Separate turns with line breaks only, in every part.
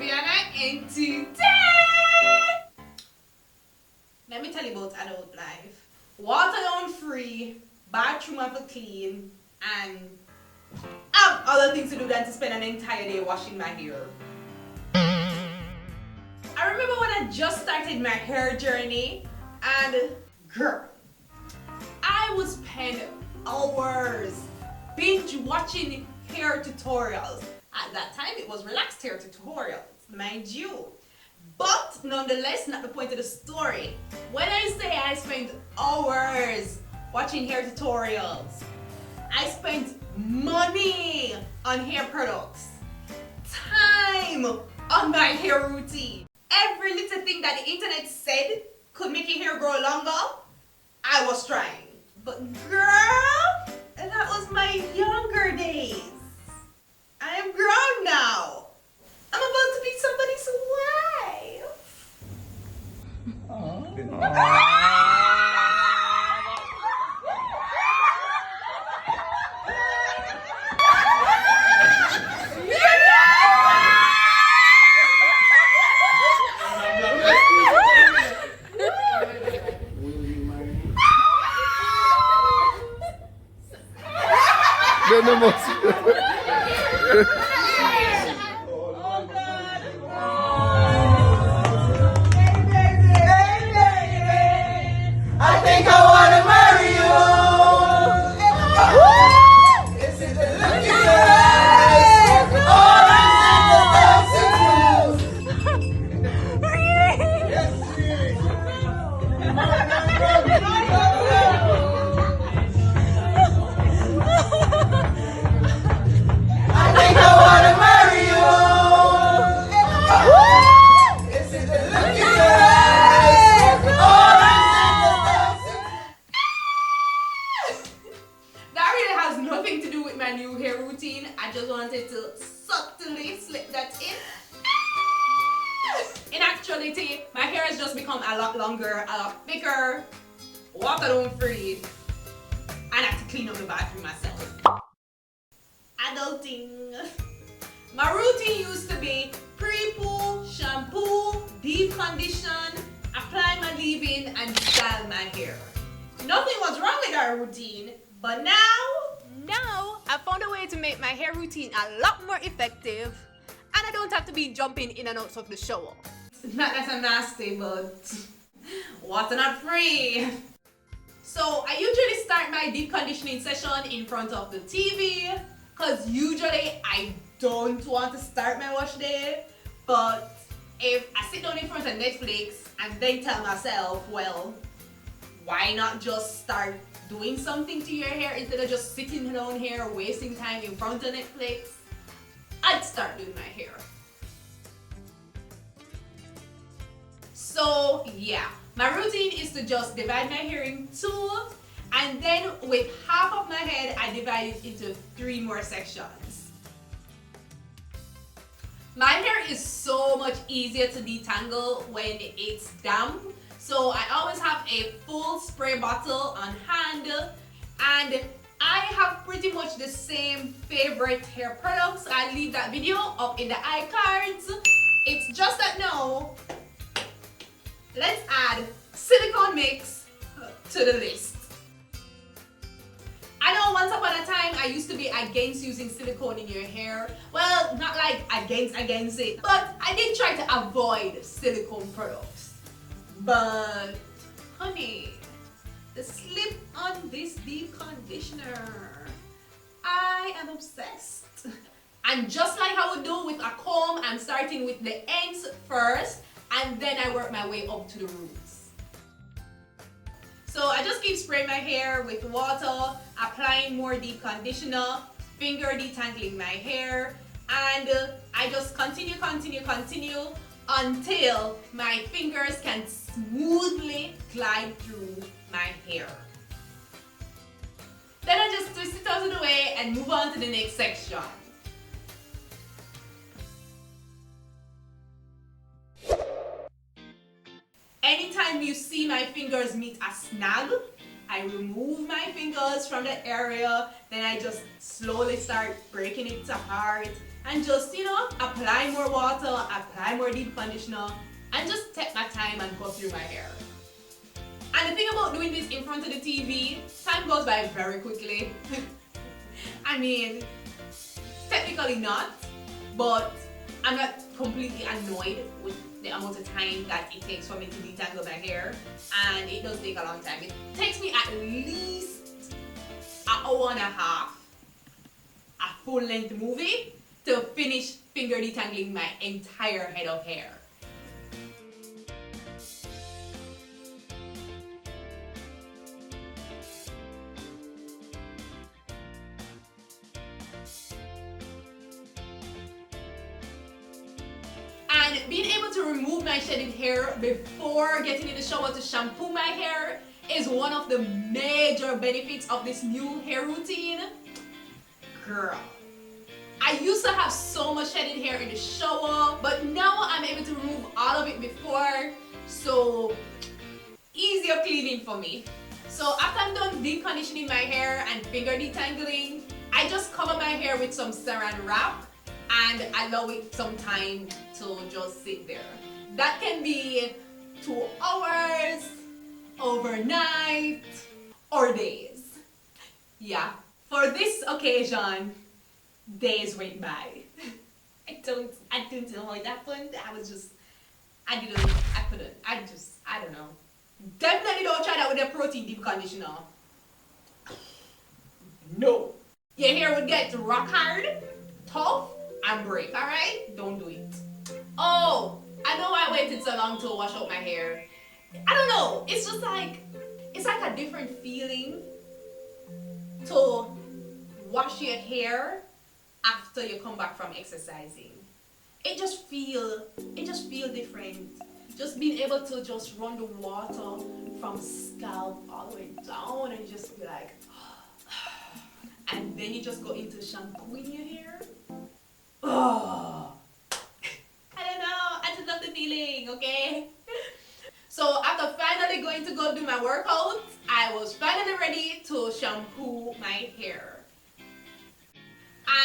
and today, let me tell you about adult life. Water down free, bathroom have to clean, and I have other things to do than to spend an entire day washing my hair. I remember when I just started my hair journey, and girl, I would spend hours binge watching hair tutorials. At that time, it was relaxed hair tutorials, mind you. But nonetheless, not the point of the story. When I say I spent hours watching hair tutorials, I spent money on hair products, time on my hair routine. Every little thing that the internet said could make your hair grow longer, I was trying. But girl, that was my younger days. I am grown now. I'm about to be somebody's wife. I just wanted to subtly slip that in. In actuality, my hair has just become a lot longer, a lot thicker, water don't free, and I have to clean up the bathroom myself. Adulting. My routine used to be pre-poo, shampoo, deep condition, apply my leave-in, and style my hair. Nothing was wrong with our routine, but now I found a way to make my hair routine a lot more effective, and I don't have to be jumping in and out of the shower. Not that I'm nasty, but water not free. So I usually start my deep conditioning session in front of the TV, because usually I don't want to start my wash day. But if I sit down in front of Netflix and then tell myself, well, why not just start doing something to your hair instead of just sitting down here wasting time in front of Netflix, I'd start doing my hair. So yeah, my routine is to just divide my hair in two, and then with half of my head I divide it into 3 more sections. My hair is so much easier to detangle when it's damp. So I always have a full spray bottle on hand, and I have pretty much the same favorite hair products. I'll leave that video up in the iCards. It's just that now, let's add silicone mix to the list. I know once upon a time I used to be against using silicone in your hair. Well, not like against it, but I did try to avoid silicone products. But honey, the slip on this deep conditioner, I am obsessed. And just like I would do with a comb, I'm starting with the ends first, and then I work my way up to the roots. So I just keep spraying my hair with water, applying more deep conditioner, finger detangling my hair, and I just continue until my fingers can smoothly glide through my hair. Then I just twist it out of the way and move on to the next section. Anytime you see my fingers meet a snag, I remove my fingers from the area, then I just slowly start breaking it apart and just, you know, apply more water, apply more deep conditioner, and just take my time and go through my hair. And the thing about doing this in front of the TV, time goes by very quickly. I mean, technically not, but I'm not completely annoyed with the amount of time that it takes for me to detangle my hair, and it does take a long time. It takes me at least an hour and a half, a full-length movie, to finish finger detangling my entire head of hair. And being able to remove my shedded hair before getting in the shower to shampoo my hair is one of the major benefits of this new hair routine. Girl, I used to have so much shedded hair in the shower, but now I'm able to remove all of it before, so easier cleaning for me. So after I'm done deep conditioning my hair and finger detangling, I just cover my hair with some saran wrap and allow it some time to just sit there. That can be 2 hours, overnight, or days. Yeah, for this occasion, days went by. I didn't know how it happened. I don't know. Definitely don't try that with a protein deep conditioner. No. Your hair would get rock hard, tough, and break, alright? Don't do it. Oh, I know I waited so long to wash out my hair. I don't know, it's just like, it's like a different feeling to wash your hair after you come back from exercising. It just feel different. Just being able to just run the water from scalp all the way down and just be like, and then you just go into shampooing your hair. Oh, I don't know, I just love the feeling, okay? So after finally going to go do my workout, I was finally ready to shampoo my hair.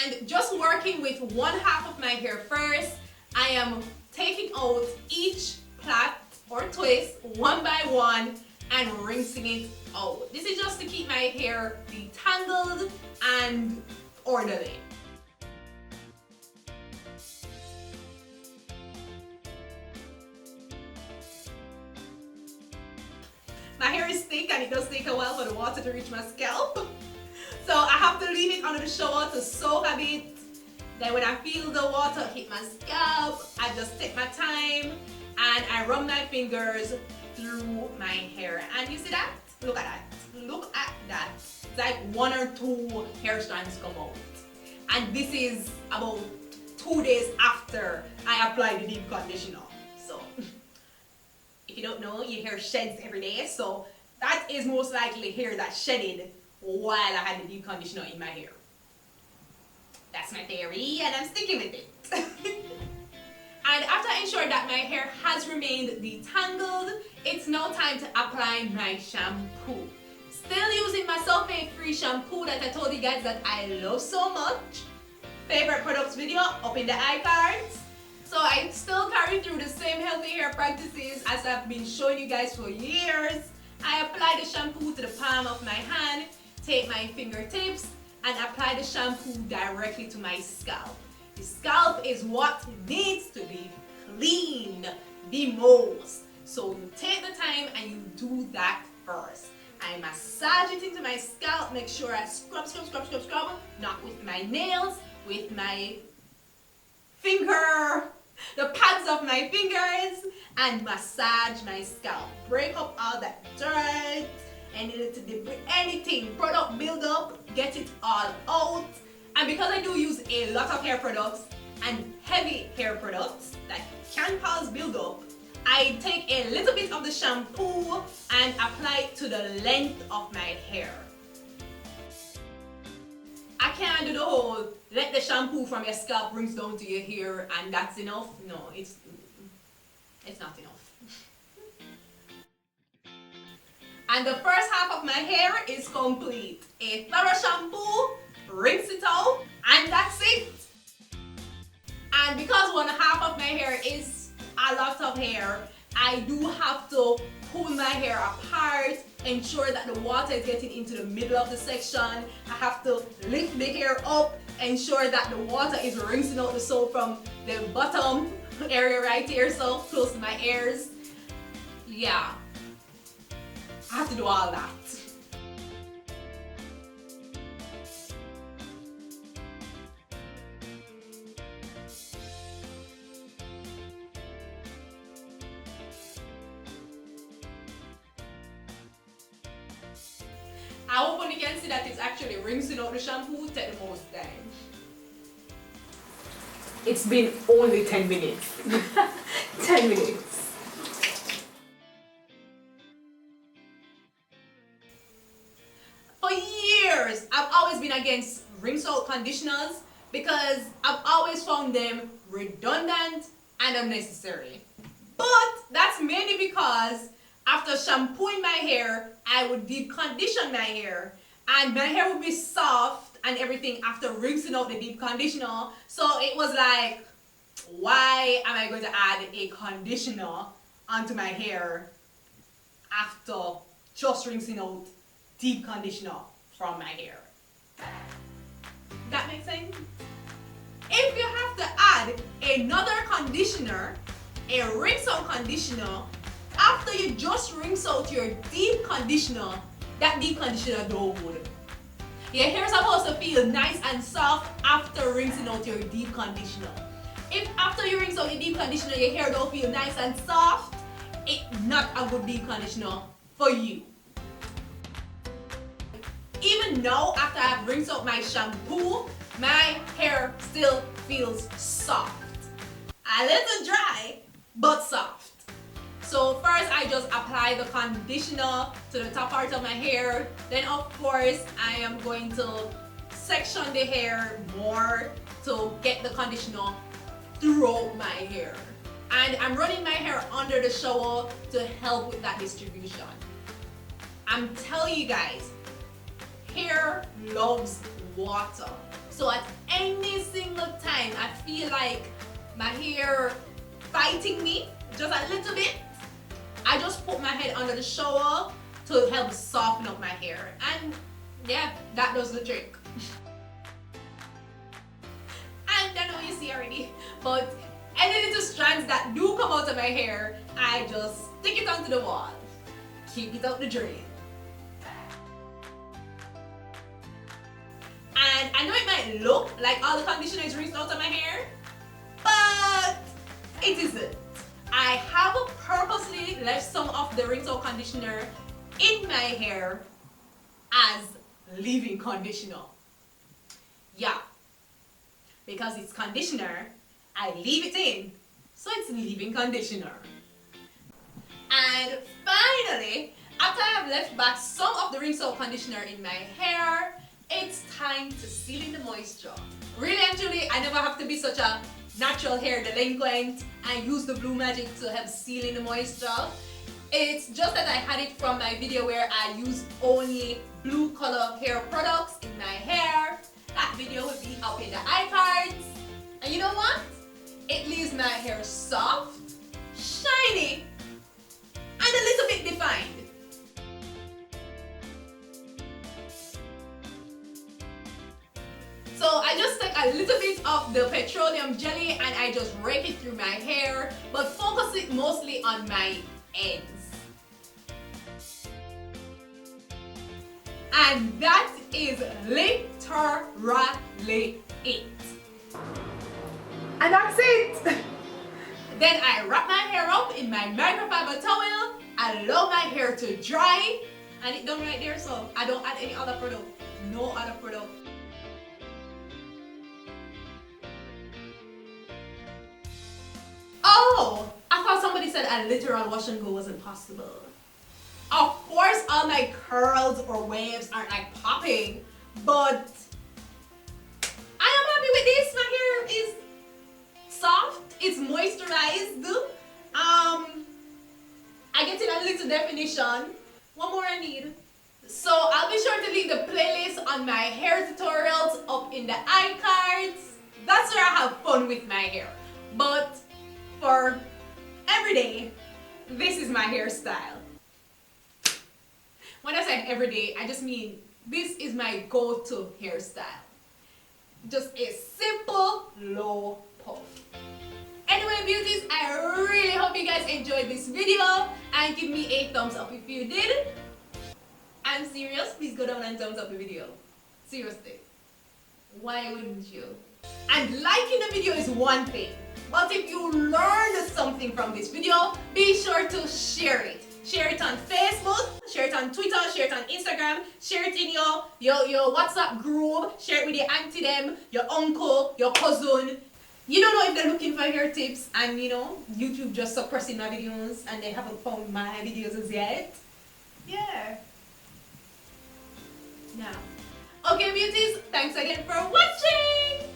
And just working with one half of my hair first, I am taking out each plait or twist one by one and rinsing it out. This is just to keep my hair detangled and orderly. My hair is thick and it does take a while for the water to reach my scalp. So I have to leave it under the shower to soak a bit. Then when I feel the water hit my scalp, I just take my time and I run my fingers through my hair. And you see that? Look at that. Look at that. It's like 1 or 2 hair strands come out. And this is about 2 days after I apply the deep conditioner. So if you don't know, your hair sheds every day. So that is most likely hair that shedded while I had the deep conditioner in my hair. That's my theory and I'm sticking with it. And after ensuring that my hair has remained detangled, it's now time to apply my shampoo. Still using my sulfate-free shampoo that I told you guys that I love so much. Favorite products video up in the iCards. So I still carry through the same healthy hair practices as I've been showing you guys for years. I apply the shampoo to the palm of my hand, take my fingertips, and apply the shampoo directly to my scalp. The scalp is what needs to be cleaned the most. So you take the time and you do that first. I massage it into my scalp, make sure I scrub, not with my nails, with my finger, the pads of my fingers, and massage my scalp. Break up all that dirt, any little debris, anything, product buildup, get it all out. And because I do use a lot of hair products and heavy hair products that can cause buildup, I take a little bit of the shampoo and apply it to the length of my hair. I can't do the whole let the shampoo from your scalp rinse down to your hair and that's enough. No, it's not enough. And the first half of my hair is complete. A thorough shampoo, rinse it out, and that's it. And because one half of my hair is a lot of hair, I do have to pull my hair apart, ensure that the water is getting into the middle of the section. I have to lift the hair up, ensure that the water is rinsing out the soap from the bottom area right here, so close to my ears. Yeah, I have to do all that. I hope you can see that it's actually rinsing out the shampoo take the most time. It's been only 10 minutes. 10 minutes. For years, I've always been against rinse out conditioners because I've always found them redundant and unnecessary. But that's mainly because after shampooing my hair, I would deep condition my hair, and my hair would be soft and everything after rinsing out the deep conditioner. So it was like, why am I going to add a conditioner onto my hair after just rinsing out deep conditioner from my hair? That makes sense? If you have to add another conditioner, a rinse out conditioner, after you just rinse out your deep conditioner, that deep conditioner don't good. Your hair is supposed to feel nice and soft after rinsing out your deep conditioner. If after you rinse out your deep conditioner, your hair don't feel nice and soft, it's not a good deep conditioner for you. Even now, after I've rinsed out my shampoo, my hair still feels soft. A little dry, but soft. So first I just apply the conditioner to the top part of my hair. Then of course I am going to section the hair more to get the conditioner throughout my hair. And I'm running my hair under the shower to help with that distribution. I'm telling you guys, hair loves water. So at any single time I feel like my hair fighting me just a little bit, I just put my head under the shower to help soften up my hair. And yeah, that does the trick. And I know you see already, but any little strands that do come out of my hair, I just stick it onto the wall. Keep it out the drain. And I know it might look like all the conditioner is rinsed out of my hair, but it isn't. I have purposely left some of the rinse out conditioner in my hair as leave-in conditioner. Yeah, because it's conditioner, I leave it in, so it's leave-in conditioner. And finally, after I have left back some of the rinse out conditioner in my hair, it's time to seal in the moisture. Really and truly, I never have to be such a natural hair delinquent and use the Blue Magic to help seal in the moisture. It's just that I had it from my video where I used only blue color hair products in my hair. That video will be up in the iCards. And you know what? It leaves my hair soft, shiny, and a little bit defined. So I just take a little bit of the petroleum jelly and I just rake it through my hair, but focus it mostly on my ends. And that is literally it. And that's it! Then I wrap my hair up in my microfiber towel, allow my hair to dry, and it's done right there, so I don't add any other product. No other product. Oh, I thought somebody said a literal wash and go wasn't possible. Of course, all my curls or waves aren't like popping, but I am happy with this. My hair is soft, it's moisturized. I get in a little definition. What more I need? So I'll be sure to leave the playlist on my hair tutorials up in the iCards. That's where I have fun with my hair. But for every day, this is my hairstyle. When I say every day, I just mean this is my go-to hairstyle. Just a simple low puff. Anyway, beauties, I really hope you guys enjoyed this video and give me a thumbs up if you did. I'm serious, please go down and thumbs up the video. Seriously. Why wouldn't you? And liking the video is one thing, but if you learned something from this video, be sure to share it. Share it on Facebook, share it on Twitter, share it on Instagram, share it in your WhatsApp group, share it with your auntie them, your uncle, your cousin. You don't know if they're looking for hair tips and you know, YouTube just suppressing my videos and they haven't found my videos as yet. Yeah. Now. Okay, beauties, thanks again for watching.